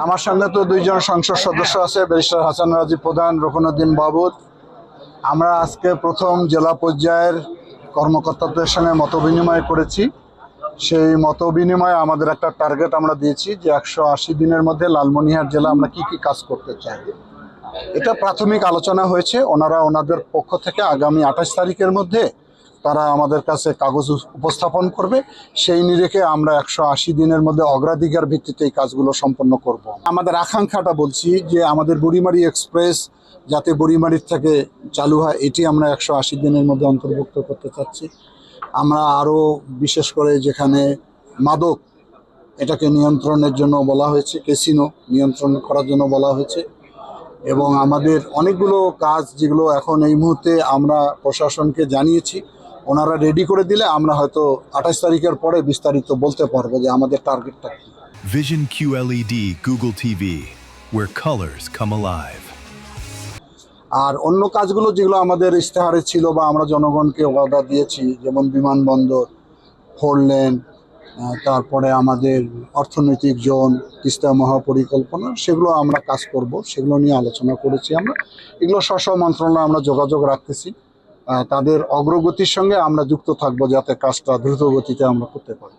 আমার সঙ্গে তো দুইজন সংসদ সদস্য আছে, ব্যারিস্টার হাসান রাজি প্রধান, রুকনউদ্দিন বাবুদ। আমরা আজকে প্রথম জেলা পর্যায়ের কর্মকর্তাদের সঙ্গে মতবিনিময় করেছি। সেই মতবিনিময়ে আমাদের একটা টার্গেট আমরা দিয়েছি যে 180 দিনের মধ্যে লালমনিরহাট জেলা আমরা কি কি কাজ করতে চাই। এটা প্রাথমিক আলোচনা হয়েছে। ওনারা ওনাদের পক্ষ থেকে আগামী 28 তারিখের মধ্যে তারা আমাদের কাছে কাগজ উপস্থাপন করবে। সেই নিরিখে আমরা 180 দিনের মধ্যে অগ্রাধিকার ভিত্তিতে এই কাজগুলো সম্পন্ন করব। আমাদের আকাঙ্ক্ষাটা বলছি যে আমাদের বুড়িমারি এক্সপ্রেস যাতে বুড়িমারির থেকে চালু হয়, এটি আমরা 180 দিনের মধ্যে অন্তর্ভুক্ত করতে চাচ্ছি। আমরা আরও বিশেষ করে যেখানে মাদক, এটাকে নিয়ন্ত্রণের জন্য বলা হয়েছে, ক্যাসিনো নিয়ন্ত্রণ করার জন্য বলা হয়েছে। এবং আমাদের অনেকগুলো কাজ যেগুলো এখন এই মুহূর্তে আমরা প্রশাসনকে জানিয়েছি, ওনারা রেডি করে দিলে আমরা হয়তো 28 তারিখের পরে বিস্তারিত বলতে পারবো যে আমাদের টার্গেটটা কি। Vision QLED Google TV, where colors come alive. আর অন্য কাজগুলো যেগুলো আমাদের ইশতেহারে ছিল বা আমরা জনগণকে ওয়াদা দিয়েছি, যেমন বিমানবন্দর, 4 লেন, তারপরে আমাদের অর্থনৈতিক জোন, তিস্তা মহাপরিকল্পনা, সেগুলো আমরা কাজ করব। সেগুলো নিয়ে আলোচনা করেছি আমরা। এগুলো স্ব মন্ত্রণালয়ে আমরা যোগাযোগ রাখতেছি। তাদের অগ্রগতির সঙ্গে আমরা যুক্ত থাকবো যাতে কাজটা দ্রুত গতিতে আমরা করতে পারি।